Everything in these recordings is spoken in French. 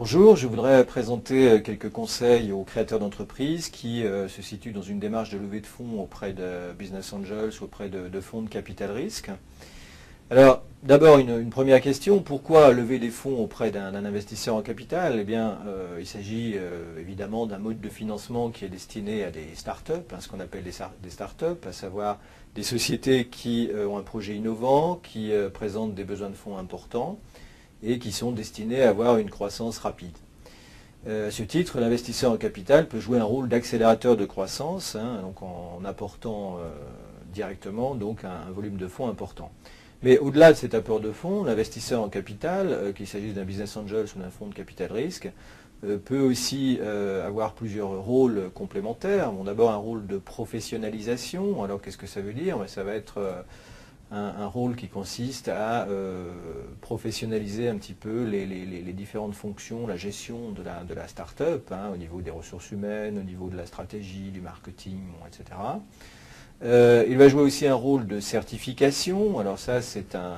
Bonjour, je voudrais présenter quelques conseils aux créateurs d'entreprises qui se situent dans une démarche de levée de fonds auprès de business angels, auprès de fonds de capital risque. Alors, d'abord, une première question, pourquoi lever des fonds auprès d'un investisseur en capital? Eh bien, il s'agit évidemment d'un mode de financement qui est destiné à des startups, ce qu'on appelle des startups, à savoir des sociétés qui ont un projet innovant, qui présentent des besoins de fonds importants et qui sont destinées à avoir une croissance rapide. À ce titre, l'investisseur en capital peut jouer un rôle d'accélérateur de croissance, donc en apportant directement donc un volume de fonds important. Mais au-delà de cet apport de fonds, l'investisseur en capital, qu'il s'agisse d'un business angel ou d'un fonds de capital risque, peut aussi avoir plusieurs rôles complémentaires. Bon, d'abord un rôle de professionnalisation. Alors qu'est-ce que ça veut dire? Ça va être un rôle qui consiste à professionnaliser un petit peu les différentes fonctions, la gestion de la start-up, au niveau des ressources humaines, au niveau de la stratégie, du marketing, etc. Il va jouer aussi un rôle de certification. Alors ça, c'est un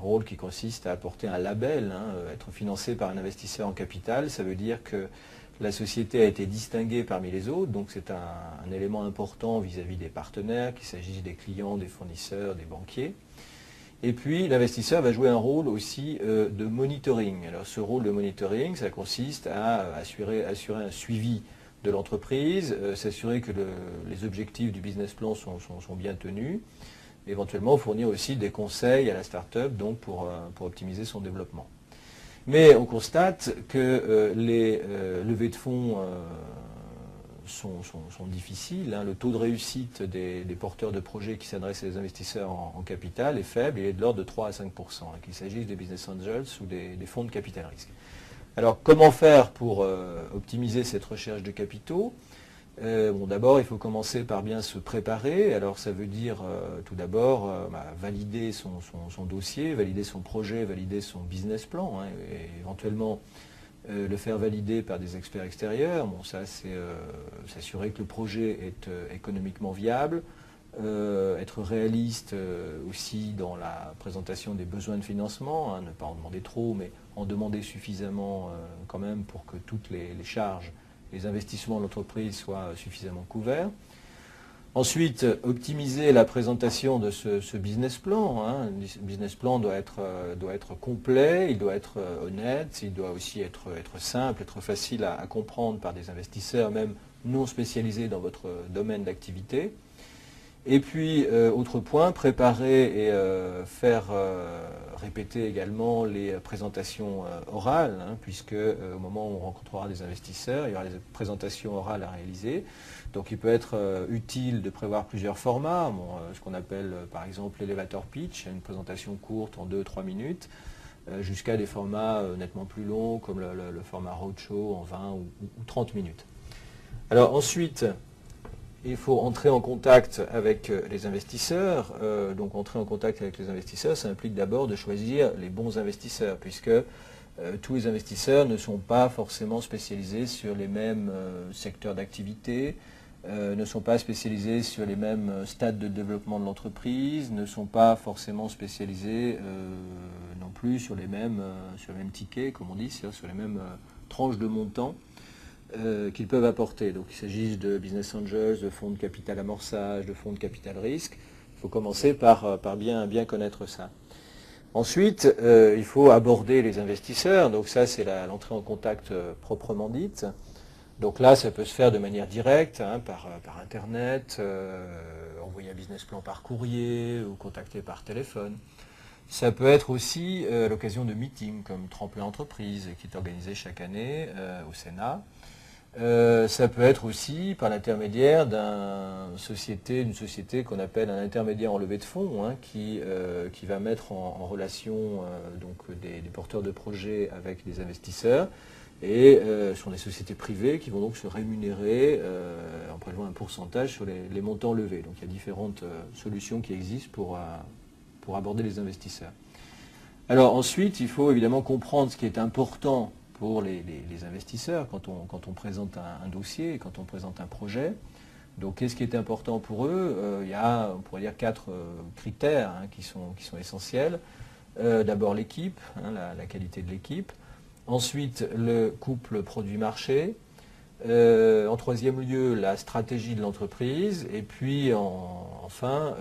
rôle qui consiste à apporter un label, être financé par un investisseur en capital. Ça veut dire que la société a été distinguée parmi les autres, donc c'est un élément important vis-à-vis des partenaires, qu'il s'agisse des clients, des fournisseurs, des banquiers. Et puis l'investisseur va jouer un rôle aussi de monitoring. Alors ce rôle de monitoring, ça consiste à assurer un suivi de l'entreprise, s'assurer que les objectifs du business plan sont bien tenus, éventuellement fournir aussi des conseils à la start-up donc pour optimiser son développement. Mais on constate que les levées de fonds sont difficiles. Le taux de réussite des porteurs de projets qui s'adressent à des investisseurs en capital est faible, il est de l'ordre de 3 à 5 %, qu'il s'agisse des business angels ou des fonds de capital risque. Alors comment faire pour optimiser cette recherche de capitaux? D'abord, il faut commencer par bien se préparer. Alors ça veut dire tout d'abord valider son dossier, valider son projet, valider son business plan, et éventuellement le faire valider par des experts extérieurs. Ça c'est s'assurer que le projet est économiquement viable, être réaliste aussi dans la présentation des besoins de financement, ne pas en demander trop, mais en demander suffisamment quand même pour que toutes les charges, les investissements de l'entreprise soient suffisamment couverts. Ensuite, optimiser la présentation de ce business plan. Le business plan doit être complet, il doit être honnête, il doit aussi être simple, être facile à comprendre par des investisseurs, même non spécialisés dans votre domaine d'activité. Et puis, autre point, préparer et faire répéter également les présentations orales, puisque au moment où on rencontrera des investisseurs, il y aura des présentations orales à réaliser. Donc il peut être utile de prévoir plusieurs formats, ce qu'on appelle par exemple l'elevator pitch, une présentation courte en 2-3 minutes, jusqu'à des formats nettement plus longs, comme le format roadshow en 20 ou 30 minutes. Alors ensuite, il faut entrer en contact avec les investisseurs. Donc entrer en contact avec les investisseurs, ça implique d'abord de choisir les bons investisseurs, puisque tous les investisseurs ne sont pas forcément spécialisés sur les mêmes secteurs d'activité, ne sont pas spécialisés sur les mêmes stades de développement de l'entreprise, ne sont pas forcément spécialisés non plus sur les mêmes tickets, comme on dit, sur les mêmes tranches de montant qu'ils peuvent apporter. Donc il s'agisse de business angels, de fonds de capital amorçage, de fonds de capital risque. Il faut commencer par bien connaître ça. Ensuite, il faut aborder les investisseurs. Donc ça, c'est l'entrée en contact proprement dite. Donc là, ça peut se faire de manière directe, par Internet, envoyer un business plan par courrier ou contacter par téléphone. Ça peut être aussi à l'occasion de meetings comme Tremplin Entreprise, qui est organisé chaque année au Sénat. Ça peut être aussi par l'intermédiaire d'une société qu'on appelle un intermédiaire en levée de fonds, qui va mettre en relation des porteurs de projets avec des investisseurs. Et ce sont des sociétés privées qui vont donc se rémunérer en prélevant un pourcentage sur les montants levés. Donc il y a différentes solutions qui existent pour aborder les investisseurs. Alors ensuite, il faut évidemment comprendre ce qui est important pour les investisseurs quand on présente un dossier, quand on présente un projet. Donc qu'est-ce qui est important pour eux? Il y a, on pourrait dire, 4 critères qui sont essentiels. D'abord l'équipe, la qualité de l'équipe. Ensuite, le couple produit-marché. En troisième lieu, la stratégie de l'entreprise. Et puis, enfin,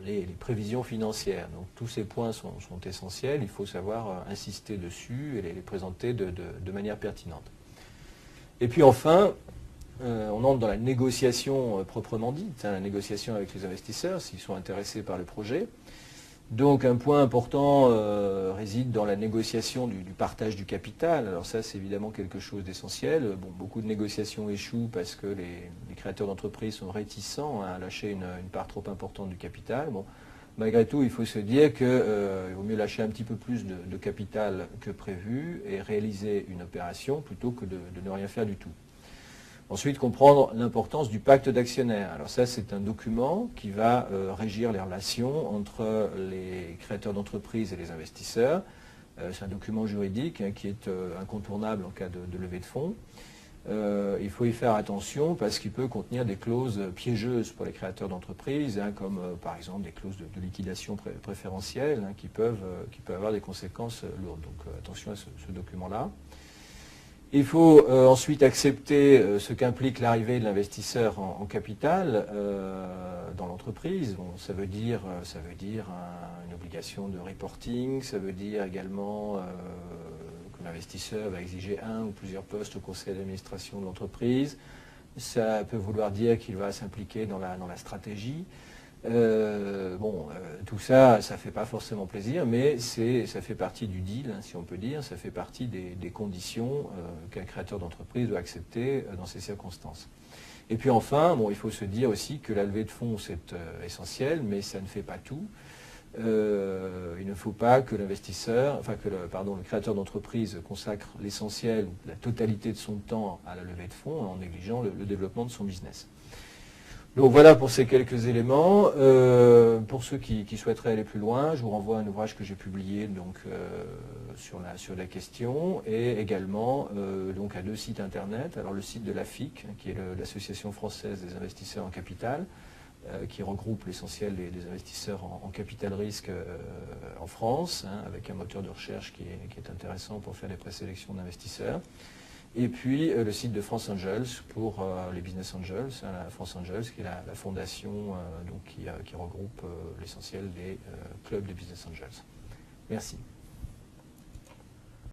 les prévisions financières. Donc, tous ces points sont essentiels. Il faut savoir insister dessus et les présenter de manière pertinente. Et puis, enfin, on entre dans la négociation proprement dite, la négociation avec les investisseurs, s'ils sont intéressés par le projet. Donc un point important réside dans la négociation du partage du capital. Alors ça, c'est évidemment quelque chose d'essentiel. Bon, beaucoup de négociations échouent parce que les créateurs d'entreprises sont réticents à lâcher une part trop importante du capital. Bon, malgré tout, il faut se dire qu'il vaut mieux lâcher un petit peu plus de capital que prévu et réaliser une opération plutôt que de ne rien faire du tout. Ensuite, comprendre l'importance du pacte d'actionnaires. Alors ça, c'est un document qui va régir les relations entre les créateurs d'entreprises et les investisseurs. C'est un document juridique qui est incontournable en cas de levée de fonds. Il faut y faire attention parce qu'il peut contenir des clauses piégeuses pour les créateurs d'entreprises, comme par exemple des clauses de liquidation préférentielle qui peuvent avoir des conséquences lourdes. Donc attention à ce document-là. Il faut ensuite accepter ce qu'implique l'arrivée de l'investisseur en capital dans l'entreprise. Bon, ça veut dire une obligation de reporting, ça veut dire également que l'investisseur va exiger un ou plusieurs postes au conseil d'administration de l'entreprise. Ça peut vouloir dire qu'il va s'impliquer dans la stratégie. Tout ça, ça ne fait pas forcément plaisir, mais ça fait partie du deal, si on peut dire, ça fait partie des conditions qu'un créateur d'entreprise doit accepter dans ces circonstances. Et puis enfin, il faut se dire aussi que la levée de fonds, c'est essentiel, mais ça ne fait pas tout. Il ne faut pas que le créateur d'entreprise consacre l'essentiel ou la totalité de son temps à la levée de fonds en négligeant le développement de son business. Donc voilà pour ces quelques éléments. Pour ceux qui souhaiteraient aller plus loin, je vous renvoie à un ouvrage que j'ai publié sur la question et également donc à 2 sites internet. Alors le site de l'AFIC, qui est l'Association française des investisseurs en capital, qui regroupe l'essentiel des investisseurs en capital risque en France, avec un moteur de recherche qui est intéressant pour faire des présélections d'investisseurs. Et puis le site de France Angels pour les Business Angels, France Angels qui est la fondation qui regroupe l'essentiel des clubs des Business Angels. Merci.